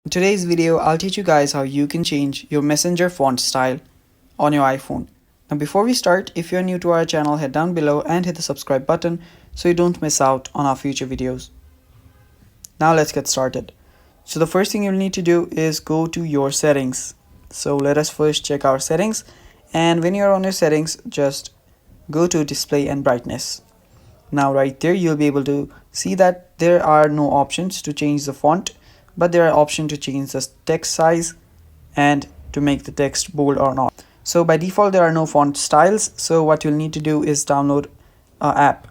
In today's video, I'll teach you guys how you can change your Messenger font style on your iPhone. Now before we start, if you're new to our channel, head down below and hit the subscribe button so you don't miss out on our future videos. Now let's get started. So the first thing you'll need to do is go to your settings. So let us first check our settings, and when you're on your settings, just go to display and brightness. Now right there you'll be able to see that there are no options to change the font, but there are options to change the text size and to make the text bold or not. So by default there are no font styles, so what you'll need to do is download an app.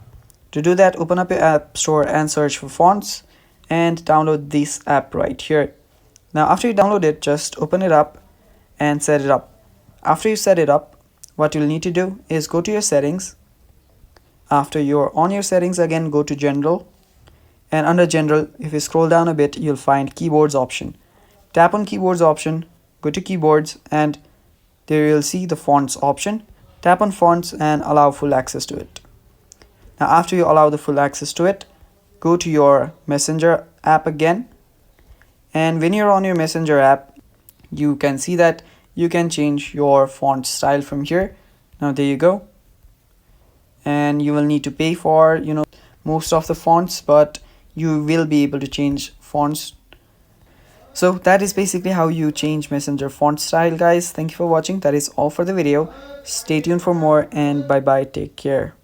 To do that, open up your app store and search for fonts and download this app right here. Now after you download it, just open it up and set it up. After you set it up, what you'll need to do is go to your settings. After you're on your settings, again go to general, and under general, if you scroll down a bit, you'll find keyboards option. Tap on keyboards option, go to keyboards, and there you'll see the fonts option. Tap on fonts and allow full access to it. Now after you allow the full access to it, go to your Messenger app again, and when you're on your Messenger app, you can see that you can change your font style from here. Now there you go, and you will need to pay for most of the fonts, but you will be able to change fonts. So that is basically how you change Messenger font style, guys. Thank you for watching. That is all for the video. Stay tuned for more, and bye bye, take care.